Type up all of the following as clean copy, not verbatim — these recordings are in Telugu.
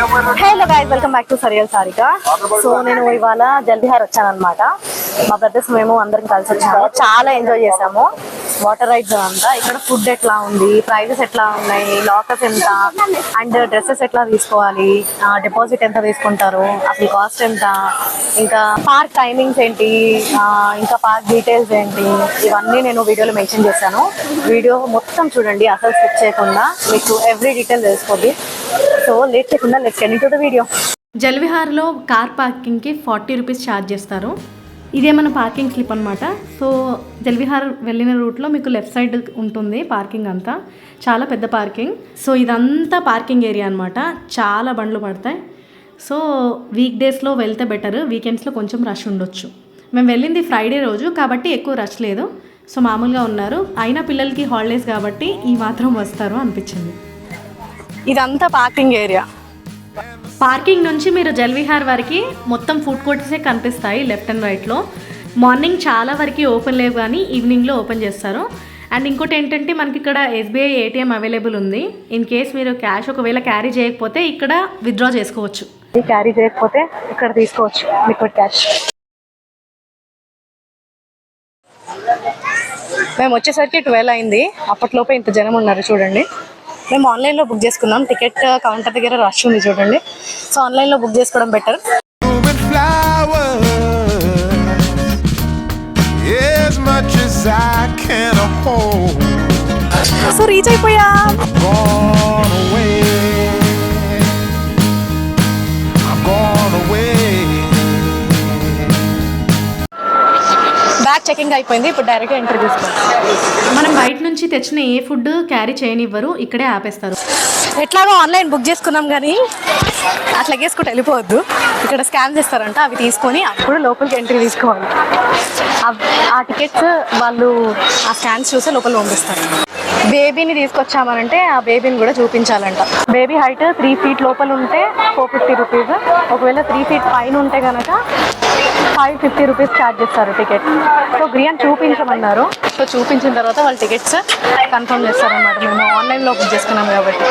Hello guys, welcome back to surreal Sarika. So నేను ఇవాళ జల్బిహార్ వచ్చాను అనమాట. మా బ్రదర్స్ మేము అందరం కలిసి వచ్చాము. చాలా ఎంజాయ్ చేసాము. వాటర్ రైడ్స్ అంతా. ఇక్కడ ఫుడ్ ఎట్లా ఉంది, ప్రైజెస్ ఎట్లా ఉన్నాయి, లాకర్స్ ఎంత అండ్ డ్రెస్సెస్ ఎట్లా తీసుకోవాలి, డిపాజిట్ ఎంత తీసుకుంటారు, అసలు కాస్ట్ ఎంత, ఇంకా పార్క్ టైమింగ్స్ ఏంటి, ఇంకా పార్క్ డీటెయిల్స్ ఏంటి, ఇవన్నీ నేను వీడియోలో మెన్షన్ చేశాను. వీడియో మొత్తం చూడండి, అసలు స్కిప్ చేయకుండా, మీకు ఎవ్రీ డీటెయిల్ తెలుసుకోండి. సో లేట్ చేయకుండా let's get into the video. జల్విహార్లో కార్ పార్కింగ్కి 40 రూపీస్ ఛార్జ్ చేస్తారు. ఇదే మన పార్కింగ్ స్లిప్ అనమాట. సో జల్విహార్ వెళ్ళిన రూట్లో మీకు లెఫ్ట్ సైడ్ ఉంటుంది పార్కింగ్ అంతా. చాలా పెద్ద పార్కింగ్. సో ఇదంతా పార్కింగ్ ఏరియా అనమాట. చాలా బండ్లు పడతాయి. సో వీక్ డేస్లో వెళ్తే బెటర్, వీకెండ్స్లో కొంచెం రష్ ఉండొచ్చు. మేము వెళ్ళింది ఫ్రైడే రోజు కాబట్టి ఎక్కువ రష్ లేదు. సో మామూలుగా ఉన్నారు. అయినా పిల్లలకి హాలిడేస్ కాబట్టి ఈ మాత్రం వస్తారు అనిపించింది. ఇదంతా పార్కింగ్ ఏరియా. పార్కింగ్ నుంచి మీరు జల్విహార్ వరకు మొత్తం ఫుడ్ కోర్ట్సే కనిపిస్తాయి లెఫ్ట్ అండ్ రైట్లో. మార్నింగ్ చాలా వరకు ఓపెన్ లేవు కానీ ఈవినింగ్లో ఓపెన్ చేస్తారు. అండ్ ఇంకోటి ఏంటంటే మనకి ఇక్కడ ఎస్బీఐ ఏటీఎం అవైలబుల్ ఉంది. ఇన్ కేస్ మీరు క్యాష్ ఒకవేళ క్యారీ చేయకపోతే ఇక్కడ విత్డ్రా చేసుకోవచ్చు. క్యారీ చేయకపోతే ఇక్కడ తీసుకోవచ్చు లిక్విడ్ క్యాష్. మేము వచ్చేసరికి 12 అయింది. అప్పట్లోపే ఇంత జనం ఉన్నారు చూడండి. మేము ఆన్లైన్లో బుక్ చేసుకున్నాం. టికెట్ కౌంటర్ దగ్గర రష్ ఉంది చూడండి. సో ఆన్లైన్లో బుక్ చేసుకోవడం బెటర్. సో రీచ్ అయిపోయా. బ్యాగ్ చెకింగ్ అయిపోయింది. ఇప్పుడు డైరెక్ట్గా ఎంట్రీ తీసుకోవాలి. మనం బయట నుంచి తెచ్చిన ఏ ఫుడ్ క్యారీ చేయనివ్వరు, ఇక్కడే ఆపేస్తారు. ఎట్లాగో ఆన్లైన్ బుక్ చేసుకున్నాం కానీ అట్లా వేసుకుంటూ వెళ్ళిపోవద్దు. ఇక్కడ స్కాన్ చేస్తారంట, అవి తీసుకొని అప్పుడు లోపలికి ఎంట్రీ తీసుకోవాలి. ఆ టికెట్స్ వాళ్ళు ఆ స్కాన్స్ చూసి లోపల పంపిస్తారు. బేబీని తీసుకొచ్చామనంటే ఆ బేబీని కూడా చూపించాలంట. బేబీ హైట్ 3 feet లోపల ఉంటే 450 రూపీస్. ఒకవేళ 3 feet పైన ఉంటే కనుక 550 రూపీస్ ఛార్జ్ చేస్తారు టికెట్. సో గ్రియాన్ చూపించమన్నారు. సో చూపించిన తర్వాత వాళ్ళు టికెట్స్ కన్ఫర్మ్ చేస్తారనమాట. మేము ఆన్లైన్లో బుక్ చేసుకున్నాం కాబట్టి.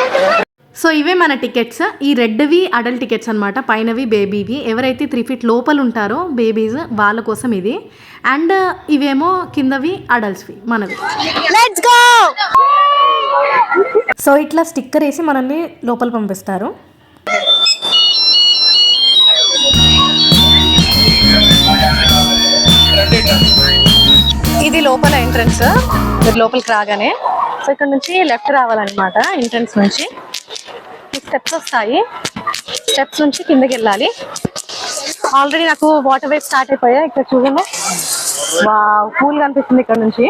సో ఇవే మన టికెట్స్. ఈ రెడ్వి అడల్ట్ టికెట్స్ అనమాట. పైనవి బేబీవి. ఎవరైతే 3 feet లోపల ఉంటారో బేబీస్ వాళ్ళ కోసం ఇది. అండ్ ఇవేమో కిందవి అడల్ట్స్వి మనవి. Let's go. సో ఇట్లా స్టిక్కర్ వేసి మనల్ని లోపల పంపిస్తారు. ఇది లోపల ఎంట్రన్స్. మీరు లోపలికి రాగానే సో ఇక్కడ నుంచి లెఫ్ట్ రావాలన్నమాట. ఎంట్రన్స్ నుంచి స్టెప్స్ వస్తాయి. స్టెప్స్ నుంచి కిందకి వెళ్ళాలి. ఆల్రెడీ నాకు వాటర్ వేవ్ స్టార్ట్ అయిపోయాయి. ఇక్కడ చూడండి, కూల్ గా అనిపిస్తుంది ఇక్కడ నుంచి.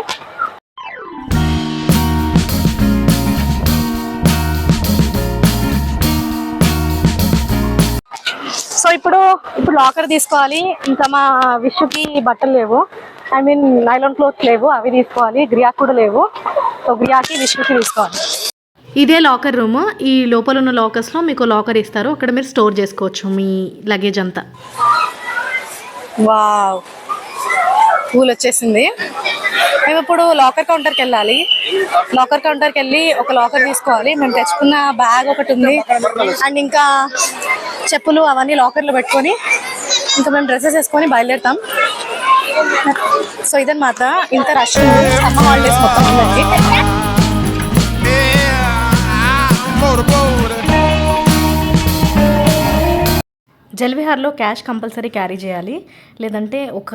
సో ఇప్పుడు లాకర్ తీసుకోవాలి. ఇంకా మా విష్యుకి బట్టలు లేవు, ఐ మీన్ నైలాన్ క్లోత్స్ లేవు, అవి తీసుకోవాలి. గ్రియాకి కూడా లేవు. సో గ్రియాకి విష్యుకి తీసుకోవాలి. ఇదే లాకర్ రూమ్. ఈ లోపల ఉన్న లాకర్స్లో మీకు లాకర్ ఇస్తారు. అక్కడ మీరు స్టోర్ చేసుకోవచ్చు మీ లగేజ్ అంతా. వావ్, కూల్ వచ్చేసింది. మేము ఇప్పుడు లాకర్ కౌంటర్కి వెళ్ళాలి. లాకర్ కౌంటర్కి వెళ్ళి ఒక లాకర్ తీసుకోవాలి. మేము తెచ్చుకున్న బ్యాగ్ ఒకటి ఉంది అండ్ ఇంకా చెప్పులు అవన్నీ లాకర్లో పెట్టుకొని ఇంకా మేము డ్రెస్సెస్ వేసుకొని బయలుదేరుతాం. సో ఇదన్నమాట. ఇంత రష్ ఉంది. సమ్మర్ హాలిడేస్ మొత్తం ఉందండి. జల్విహార్లో క్యాష్ కంపల్సరీ క్యారీ చేయాలి. లేదంటే ఒక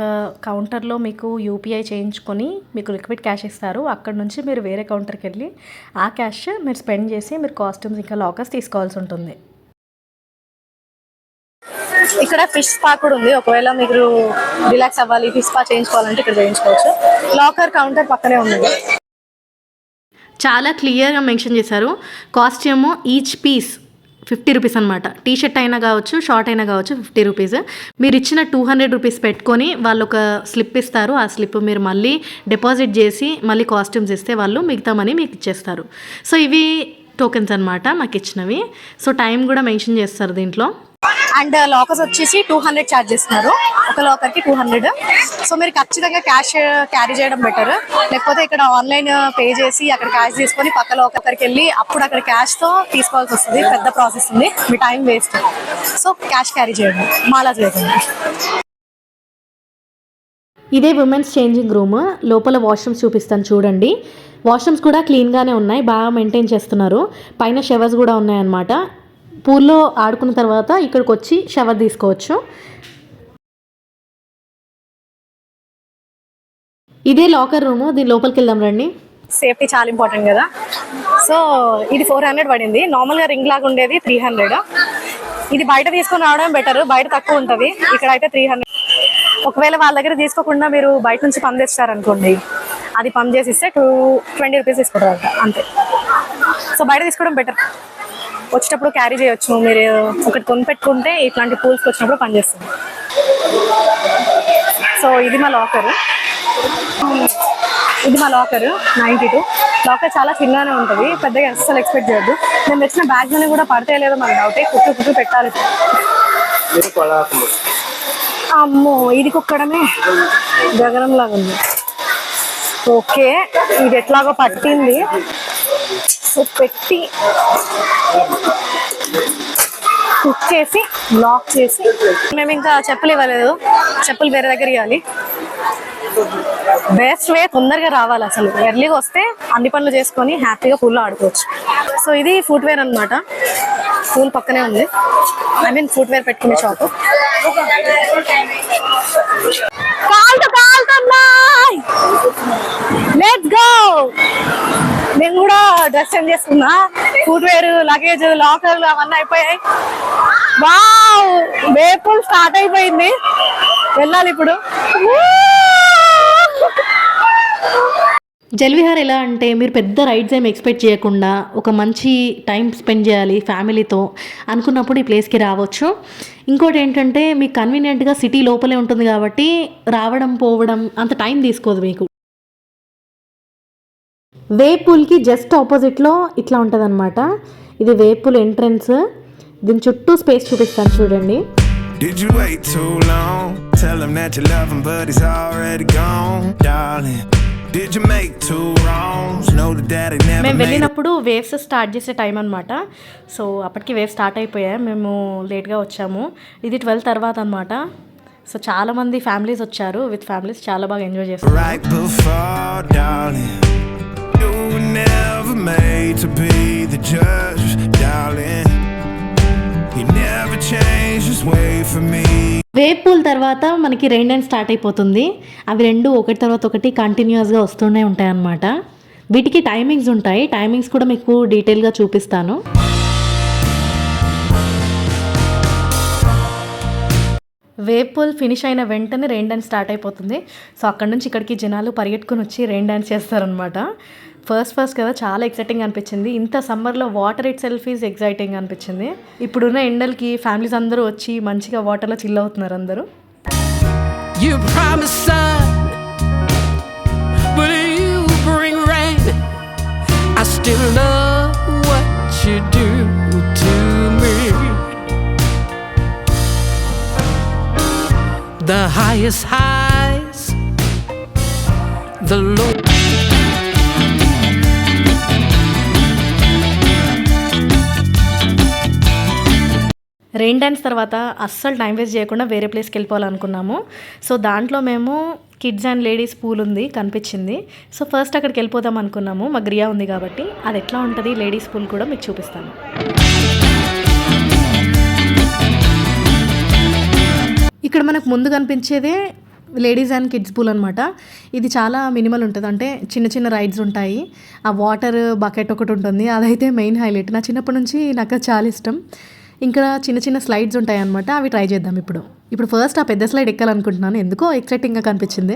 కౌంటర్లో మీకు యూపీఐ చేయించుకొని మీకు లిక్విడ్ క్యాష్ ఇస్తారు. అక్కడ నుంచి మీరు వేరే కౌంటర్కి వెళ్ళి ఆ క్యాష్ మీరు స్పెండ్ చేసి మీరు కాస్ట్యూమ్స్ ఇంకా లాకర్స్ తీసుకోవాల్సి ఉంటుంది. ఇక్కడ ఫిష్ స్పా కూడా ఉంది. ఒకవేళ మీరు రిలాక్స్ అవ్వాలి, ఫిష్ స్పా చేయించుకోవాలంటే ఇక్కడ చేయించుకోవచ్చు. లాకర్ కౌంటర్ పక్కనే ఉంది. చాలా క్లియర్గా మెన్షన్ చేశారు. కాస్ట్యూమ్ ఈచ్ పీస్ 50 రూపీస్ అనమాట. టీషర్ట్ అయినా కావచ్చు, షార్ట్ అయినా కావచ్చు, 50 రూపీస్. మీరు ఇచ్చిన 200 రూపీస్ పెట్టుకొని వాళ్ళు ఒక స్లిప్ ఇస్తారు. ఆ స్లిప్ మీరు మళ్ళీ డిపాజిట్ చేసి మళ్ళీ కాస్ట్యూమ్స్ ఇస్తే వాళ్ళు మిగతా మనీ మీకు ఇచ్చేస్తారు. సో ఇవి టోకెన్స్ అనమాట మాకు ఇచ్చినవి. సో టైం కూడా మెన్షన్ చేస్తారు దీంట్లో. అండ్ లాకర్స్ వచ్చేసి 200 ఛార్జ్ చేస్తున్నారు, ఒక లాకర్ కి 200. సో మీరు ఖచ్చితంగా క్యాష్ క్యారీ చేయడం బెటర్, లేకపోతే ఇక్కడ ఆన్లైన్ పే చేసి అక్కడ క్యాష్ తీసుకొని పక్క లాకర్కి వెళ్ళి అప్పుడు అక్కడ క్యాష్ తో తీసుకోవాల్సి వస్తుంది, పెద్ద ప్రాసెస్ ఉంది, మీ time waste. So cash carry చేయండి, మాలా చేయకండి. ఇదే ఉమెన్స్ చేంజింగ్ రూమ్, లోపల వాష్రూమ్స్ చూపిస్తాను చూడండి. వాష్రూమ్స్ కూడా క్లీన్గానే ఉన్నాయి, బాగా మెయింటైన్ చేస్తున్నారు. పైన షవర్స్ కూడా ఉన్నాయన్నమాట. పూల్లో ఆడుకున్న తర్వాత ఇక్కడికి వచ్చి షవర్ తీసుకోవచ్చు. ఇదే లాకర్ రూమ్, దీని లోపలికి వెళ్దాం రండి. సేఫ్టీ చాలా ఇంపార్టెంట్ కదా. సో ఇది 400 పడింది, నార్మల్గా రింగ్ లాగా ఉండేది 300. ఇది బయట తీసుకొని రావడం బెటర్, బయట తక్కువ ఉంటుంది, ఇక్కడ అయితే 300. ఒకవేళ వాళ్ళ దగ్గర తీసుకోకుండా మీరు బయట నుంచి పంప్ తెచ్చారనుకోండి, అది పంప్ చేసి ఇస్తే 20 రూపీస్ తీసుకుంటారు అంతే. సో బయట తీసుకోవడం బెటర్, వచ్చేటప్పుడు క్యారీ చేయొచ్చు. మీరు ఒకటి కొనిపెట్టుకుంటే ఇట్లాంటి పూల్స్కి వచ్చినప్పుడు పనిచేస్తుంది. సో ఇది మా లాకర్, 92. లాకర్ చాలా చిన్నగానే ఉంటుంది, పెద్దగా అస్సలు ఎక్స్పెక్ట్ చేయొద్దు. మేము తెచ్చిన బ్యాగ్లోనే కూడా పడితే లేదో మనకు డౌటే, కుక్కు పెట్టాలి. అమ్మో ఇది కుక్కడమే గగనంలాగా ఉంది. ఓకే ఇది ఎట్లాగో పట్టింది, సో పెట్టి కుక్ చేసి లాక్ చేసి. మేము ఇంకా చెప్పులు ఇవ్వలేదు, చెప్పులు వేరే దగ్గర ఇవ్వాలి. బెస్ట్ వే తొందరగా రావాలి, అసలు ఎర్లీగా వస్తే అన్ని పనులు చేసుకొని హ్యాపీగా పూల్లో ఆడుకోవచ్చు. సో ఇది ఫుట్వేర్ అనమాట, పూల్ పక్కనే ఉంది, ఐ మీన్ ఫుట్వేర్ పెట్టుకునే షాప్. Let's go. నేను కూడా డ్రెస్ చేంజ్ చేసుకున్నా, ఫుట్వేర్, లగేజ్, లాకర్లు అవన్నీ అయిపోయాయి. వావ్ వేపుల్ స్టార్ట్ అయిపోయింది, వెళ్ళాలి ఇప్పుడు. జల్విహార్ ఎలా అంటే మీరు పెద్ద రైడ్స్ ఏమి ఎక్స్పెక్ట్ చేయకుండా ఒక మంచి టైం స్పెండ్ చేయాలి ఫ్యామిలీతో అనుకున్నప్పుడు ఈ ప్లేస్కి రావచ్చు. ఇంకోటి ఏంటంటే మీకు కన్వీనియంట్గా సిటీ లోపలే ఉంటుంది కాబట్టి రావడం పోవడం అంత టైం తీసుకోదు మీకు. వేపూల్కి జస్ట్ ఆపోజిట్లో ఇట్లా ఉంటుంది అనమాట, ఇది వేపూల్ ఎంట్రన్స్. దీని చుట్టూ స్పేస్ చూపిస్తాను చూడండి. Did you wait too long? Tell him that you love him but he's already gone, darling. Did you make two wrongs? Know that daddy never మేము made వెళ్ళినప్పుడు వేవ్స్ స్టార్ట్ చేసే టైం అనమాట. సో అప్పటికి వేవ్స్ స్టార్ట్ అయిపోయాయి, మేము లేట్గా వచ్చాము. ఇది 12 తర్వాత అనమాట. సో చాలామంది ఫ్యామిలీస్ వచ్చారు, విత్ ఫ్యామిలీస్ చాలా బాగా ఎంజాయ్ చేస్తారు. right before, darling. You were never made to be the judge, darling. You never changed, just wait for me. వేపూల్ తర్వాత మనకి రెయిన్ డాన్స్ స్టార్ట్ అయిపోతుంది. అవి రెండు ఒకటి తర్వాత ఒకటి కంటిన్యూస్గా వస్తూనే ఉంటాయి అన్నమాట. వీటికి టైమింగ్స్ ఉంటాయి, టైమింగ్స్ కూడా మీకు డీటెయిల్గా చూపిస్తాను. వేపూల్ ఫినిష్ అయిన వెంటనే రెయిన్ డాన్స్ స్టార్ట్ అయిపోతుంది. సో అక్కడ నుంచి ఇక్కడికి జనాలు పరిగెట్టుకుని వచ్చి రెయిన్ డాన్స్ చేస్తారనమాట. ఫస్ట్ కదా చాలా ఎక్సైటింగ్ అనిపించింది. ఇంత సమ్మర్లో water it self is exciting అనిపించింది. ఇప్పుడున్న ఎండలకి ఫ్యామిలీస్ అందరూ వచ్చి మంచిగా వాటర్లో చిల్ అవుతున్నారు అందరూ. You promised sun, but you bring rain. I still love what you do to me. The highest highs, the low. Rain dance తర్వాత అస్సలు టైం వేస్ట్ చేయకుండా వేరే ప్లేస్కి వెళ్ళిపోవాలనుకున్నాము. సో దాంట్లో మేము కిడ్స్ అండ్ లేడీస్ పూల్ ఉంది కనిపించింది. సో ఫస్ట్ అక్కడికి వెళ్ళిపోదాం అనుకున్నాము, మా గ్రియా ఉంది కాబట్టి. అది ఎట్లా ఉంటుంది లేడీస్ పూల్ కూడా మీకు చూపిస్తాను. ఇక్కడ మనకు ముందు కనిపించేదే లేడీస్ అండ్ కిడ్స్ పూల్ అనమాట. ఇది చాలా మినిమల్ ఉంటుంది, అంటే చిన్న చిన్న రైడ్స్ ఉంటాయి. ఆ వాటర్ బకెట్ ఒకటి ఉంటుంది, అదైతే మెయిన్ హైలైట్. నా చిన్నప్పటి నుంచి నాకు చాలా ఇష్టం. ఇంకా చిన్న చిన్న స్లైడ్స్ ఉంటాయి అన్నమాట, అవి ట్రై చేద్దాం ఇప్పుడు ఫస్ట్ ఆ పెద్ద స్లైడ్ ఎక్కాలనుకుంటున్నాను, ఎందుకో ఎక్సైటింగ్గా కనిపించింది.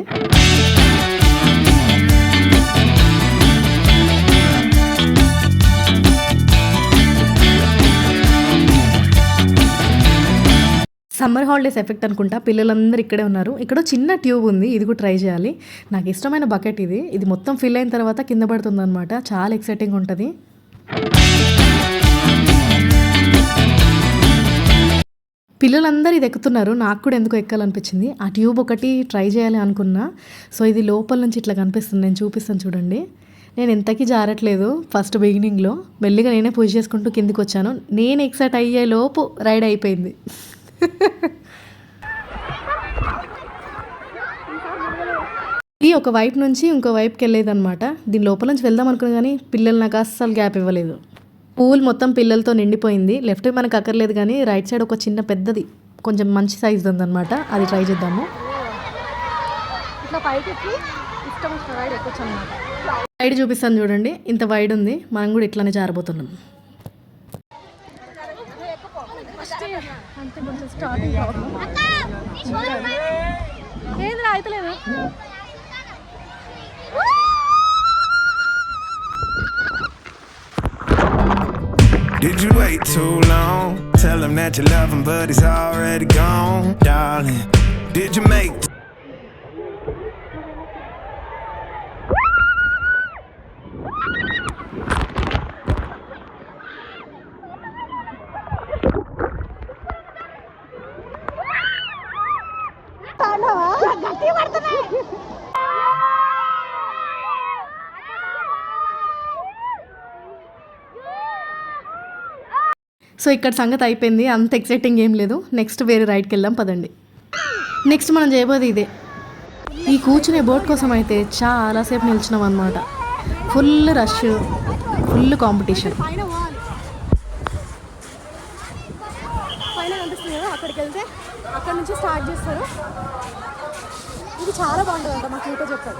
సమ్మర్ హాలిడేస్ ఎఫెక్ట్ అనుకుంటా, పిల్లలందరూ ఇక్కడే ఉన్నారు. ఇక్కడ చిన్న ట్యూబ్ ఉంది, ఇది కూడా ట్రై చేయాలి. నాకు ఇష్టమైన బకెట్ ఇది మొత్తం ఫిల్ అయిన తర్వాత కింద పడుతుంది అనమాట, చాలా ఎక్సైటింగ్ ఉంటుంది. పిల్లలందరూ ఇది ఎక్కుతున్నారు, నాకు కూడా ఎందుకు ఎక్కాలనిపించింది. ఆ ట్యూబ్ ఒకటి ట్రై చేయాలి అనుకున్నా. సో ఇది లోపల నుంచి ఇట్లా కనిపిస్తుంది, నేను చూపిస్తాను చూడండి. నేను ఎంతకీ జారట్లేదు ఫస్ట్ బిగినింగ్లో, మెల్లిగా నేనే పుష్ చేసుకుంటూ కిందికి వచ్చాను. నేను ఎక్సైట్ అయ్యే లోపు రైడ్ అయిపోయింది. ఇది ఒక వైపు నుంచి ఇంకో వైపుకి వెళ్ళేది అనమాట. దీని లోపల నుంచి వెళ్దాం అనుకున్నా కానీ పిల్లలు నాకు అస్సలు గ్యాప్ ఇవ్వలేదు. పూల్ మొత్తం పిల్లలతో నిండిపోయింది. లెఫ్ట్ మనకు అక్కర్లేదు కానీ రైట్ సైడ్ ఒక చిన్న పెద్దది కొంచెం మంచి సైజ్ ఉందన్నమాట, అది ట్రై చేద్దాము. ఇట్లా పైకి ఇష్టం వచ్చిన రైడ్ ఎక్కొచ్చు అనమాట. రైడ్ చూపిస్తాను చూడండి, ఇంత వైడ్ ఉంది. మనం కూడా ఇట్లానే జారబోతున్నాం. ఏంద్రా అయితలేదు. Did you wait too long? Tell him that you love him, but he's already gone, darling. Did you make so ఇక్కడ సంగతి అయిపోయింది, అంత ఎక్సైటింగ్ ఏం లేదు. నెక్స్ట్ వేరే రైడ్కి వెళ్దాం పదండి. నెక్స్ట్ మనం చేయబోయేది ఇదే. ఈ కూర్చునే బోట్ కోసం అయితే చాలాసేపు నిల్చున్నాం అనమాట. Full rush, full competition. అక్కడికి వెళ్తే అక్కడ నుంచి స్టార్ట్ చేస్తారు. ఇది చాలా బాగుంటుందంట, మాకు ఇంకా చెప్పారు.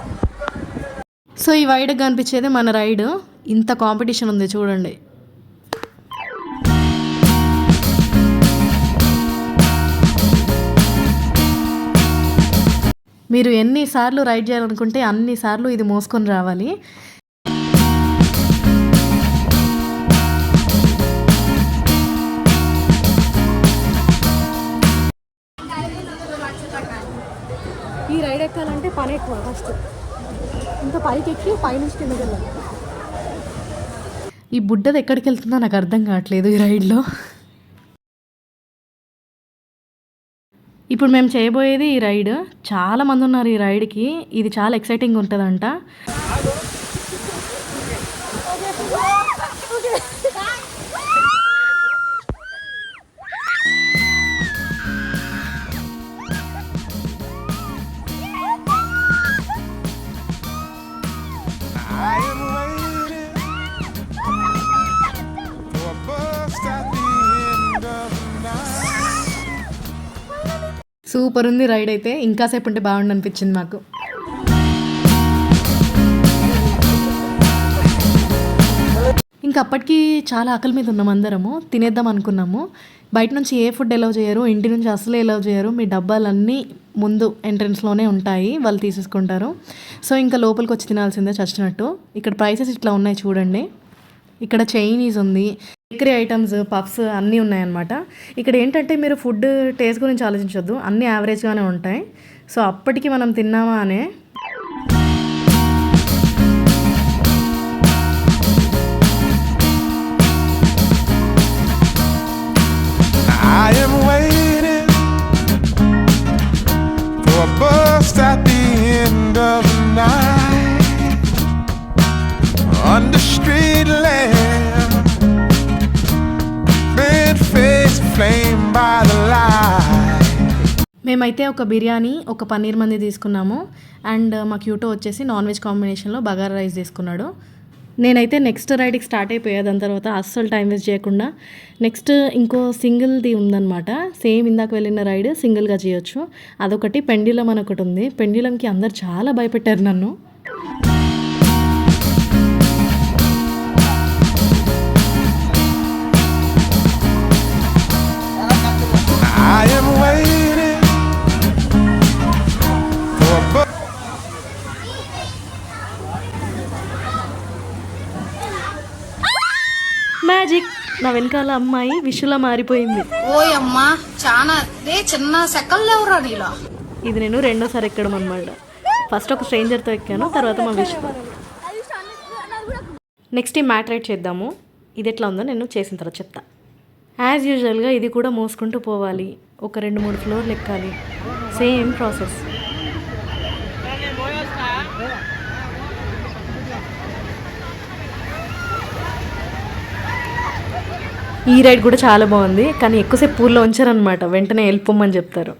సో ఈ వైడ్గా కనిపించేది మన రైడ్. ఇంత కాంపిటీషన్ ఉంది చూడండి. మీరు ఎన్నిసార్లు రైడ్ చేయాలనుకుంటే అన్నిసార్లు ఇది మోసుకొని రావాలి. ఈ రైడ్ ఎక్కాలంటే పని ఎక్కువ. ఫస్ట్ ఇంత పైకి ఎక్కి పైనుంచి కిందకి వెళ్ళాలి. ఈ బుడ్డది ఎక్కడికి వెళ్తుందో నాకు అర్థం కావట్లేదు ఈ రైడ్లో. ఇప్పుడు మేము చేయబోయేది ఈ రైడ్. చాలామంది ఉన్నారు ఈ రైడ్కి. ఇది చాలా ఎక్సైటింగ్ ఉంటుందంట. I am waiting for a bus at the end of the night. Super ఉంది రైడ్ అయితే. ఇంకాసేపు ఉంటే బాగుండు అనిపించింది నాకు. ఇంకా అప్పటికి చాలా ఆకలి మీద ఉన్నాం అందరము. తినేద్దాం అనుకున్నాము. బయట నుంచి ఏ ఫుడ్ ఎలవ్ చేయరు, ఇంటి నుంచి అసలు ఎలవ్ చేయరు. మీ డబ్బాలన్నీ ముందు ఎంట్రన్స్లోనే ఉంటాయి, వాళ్ళు తీసేసుకుంటారు. సో ఇంకా లోపలికి వచ్చి తినాల్సిందే చచ్చినట్టు. ఇక్కడ ప్రైసెస్ ఇట్లా ఉన్నాయి చూడండి. ఇక్కడ చైనీస్ ఉంది, బేకరీ ఐటమ్స్, పఫ్స్ అన్నీ ఉన్నాయన్నమాట. ఇక్కడ ఏంటంటే మీరు ఫుడ్ టేస్ట్ గురించి ఆలోచించొద్దు, అన్నీ యావరేజ్గానే ఉంటాయి. సో అప్పటికి మనం తిన్నామా అనే. I am waiting for a bus at the end of the night. Under street lamp, bed face flame by the light. మేమైతే ఒక బిర్యానీ, ఒక పన్నీర్ మంది తీసుకున్నాము. అండ్ మా క్యూటో వచ్చేసి నాన్ వెజ్ కాంబినేషన్లో బగారా రైస్ తీసుకున్నాడు. నేనైతే నెక్స్ట్ రైడ్కి స్టార్ట్ అయిపోయా. దాని తర్వాత అస్సలు టైం వేస్ట్ చేయకుండా నెక్స్ట్ ఇంకో సింగిల్ది ఉందన్నమాట. సేమ్ ఇందాక వెళ్ళిన రైడ్ సింగిల్గా చేయొచ్చు. అదొకటి. పెండ్యులం అని ఒకటి ఉంది. పెండ్యులంకి అందరు చాలా భయపెట్టారు నన్ను. I am waiting for a bus. Magic! నా వెనకాల అమ్మాయి విషులా మారిపోయింది. ఓయమ్మా చాలా చిన్న సెకల్లో ఎవరా నీలో. ఇది నేను రెండోసారి ఎక్కడం అనమాట. ఫస్ట్ ఒక స్ట్రేంజర్తో ఎక్కాను, తర్వాత మా విషు. నెక్స్ట్ ఈ మ్యాట్ రైడ్ చేద్దాము. ఇది ఎట్లా ఉందో నేను చేసిన తర్వాత చెప్తా. యాజ్ యూజువల్గా ఇది కూడా మోసుకుంటూ పోవాలి. ఒక 2-3 ఫ్లోర్లు ఎక్కాలి, సేమ్ ప్రాసెస్. ఈ రైడ్ కూడా చాలా బాగుంది, కానీ ఎక్కువసేపు పూల్లో ఉంచారనమాట, వెంటనే వెళ్ళిపోమని చెప్తారు.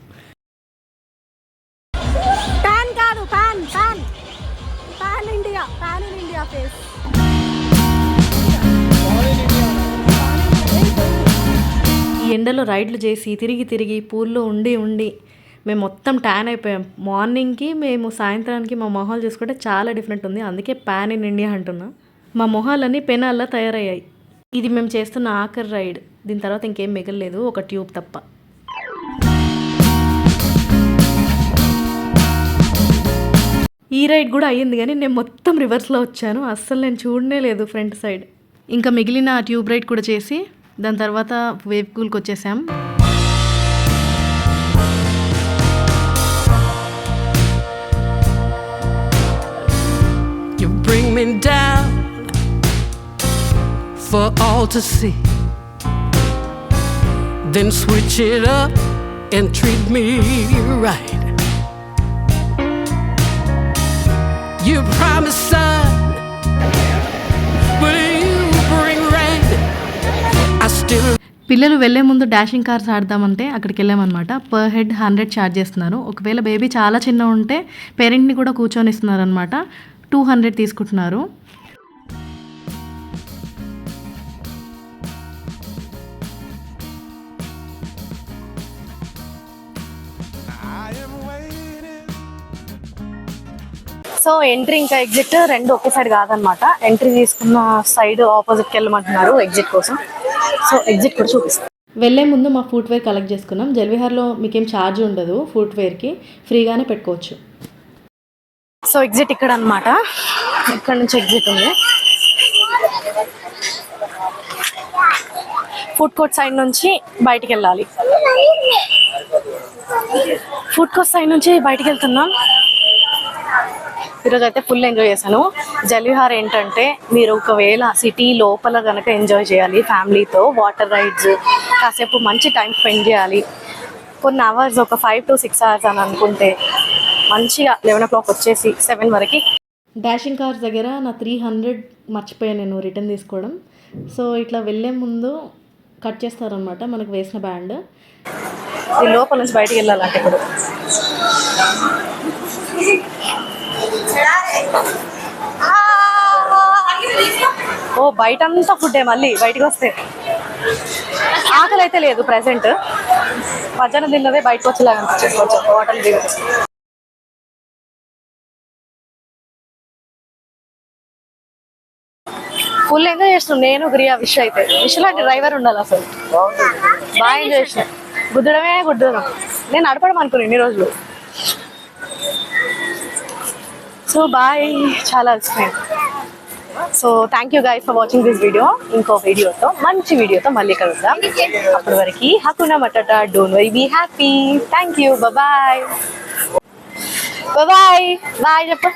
ఈ ఎండలో రైడ్లు చేసి తిరిగి పూల్లో ఉండి మేము మొత్తం ట్యాన్ అయిపోయాం. మార్నింగ్కి మేము సాయంత్రానికి మా మొహాలు చూసుకుంటే చాలా డిఫరెంట్ ఉంది. అందుకే ప్యాన్ ఇన్ ఇండియా అంటున్నా. మా మొహాలన్నీ పెనాల్లా తయారయ్యాయి. ఇది మేము చేస్తున్న ఆఖరి రైడ్. దీని తర్వాత ఇంకేం మిగలలేదు, ఒక ట్యూబ్ తప్ప. ఈ రైడ్ కూడా అయ్యింది, కానీ నేను మొత్తం రివర్స్లో వచ్చాను. అస్సలు నేను చూడనే లేదు ఫ్రంట్ సైడ్. ఇంకా మిగిలిన ట్యూబ్ రైడ్ కూడా చేసి దాని తర్వాత వేవ్ పూల్కి వచ్చేసాం. You bring me down for all to see, then switch it up and treat me right. You promise sun, but you bring rain. I still. పిల్లలు వెళ్ళే ముందు డాషింగ్ కార్స్ ఆడదామంటే అక్కడికి వెళ్ళామన్నమాట. పర్ హెడ్ 100 ఛార్జ్ చేస్తున్నారు. ఒకవేళ బేబీ చాలా చిన్న ఉంటే పేరెంట్ని కూడా కూర్చొని ఇస్తున్నారు అనమాట. 200 తీసుకుంటున్నారు. సో ఎంట్రీ ఇంకా ఎగ్జిట్ రెండు ఒకే సైడ్ కాదనమాట. ఎంట్రీ తీసుకున్న సైడ్ ఆపోజిట్కి వెళ్ళమంటున్నారు ఎగ్జిట్ కోసం. సో ఎగ్జిట్ కూడా చూపిస్తాం. వెళ్ళే ముందు మా ఫుట్వేర్ కలెక్ట్ చేసుకున్నాం. జల్విహార్లో మీకేం ఛార్జ్ ఉండదు, ఫుట్వేర్కి ఫ్రీగానే పెట్టుకోవచ్చు. సో ఎగ్జిట్ ఇక్కడ అనమాట. ఇక్కడ నుంచి ఎగ్జిట్ ఉంది. ఫుడ్ కోర్ట్ సైడ్ నుంచి బయటికి వెళ్ళాలి. ఫుడ్ కోర్ట్ సైడ్ నుంచి బయటికి వెళ్తున్నాం. ఈరోజు అయితే ఫుల్ ఎంజాయ్ చేశాను. జల్విహార్ ఏంటంటే మీరు ఒకవేళ సిటీ లోపల కనుక ఎంజాయ్ చేయాలి ఫ్యామిలీతో, వాటర్ రైడ్స్, కాసేపు మంచి టైం స్పెండ్ చేయాలి, కొన్ని అవర్స్, ఒక 5 to 6 hours అని అనుకుంటే మంచిగా 11 o'clock వచ్చేసి 7 వరకు. డాషింగ్ కార్స్ దగ్గర నా 300 మర్చిపోయాను నేను రిటర్న్ తీసుకోవడం. సో ఇట్లా వెళ్ళే ముందు కట్ చేస్తారనమాట మనకు వేసిన బ్యాండ్. ఈ లోపల నుంచి బయటికి వెళ్ళాలంటే ఇప్పుడు ఓ బయట అంతా ఫుడ్డే. మళ్ళీ బయటకు వస్తే ఆకలి అయితే లేదు ప్రెసెంట్. మధ్యాహ్నం తిన్నదే బయటకు వచ్చేలాగా అనిపించేసుకోవచ్చు హోటల్ దిగు. ఫుల్ ఎంజాయ్ చేస్తున్నాం నేను, గ్రియా, విష్. అయితే విష్ లాంటి డ్రైవర్ ఉండాలి అసలు. బాగా ఎంజాయ్ చేసిన. గుద్దడమే గుద్దడం. నేను నడపడం అనుకున్నాను ఇన్ని రోజులు. సో బాయ్, చాలా ఇష్టం. So thank you guys for watching this video. ఇంకో వీడియోతో, మంచి వీడియోతో మళ్ళీ కలుద్దాం. అప్పటి వరకు హకునా మటాటా, don't worry, be happy. Thank you, bye bye. Bye చెప్ప.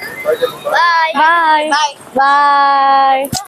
Bye bye bye.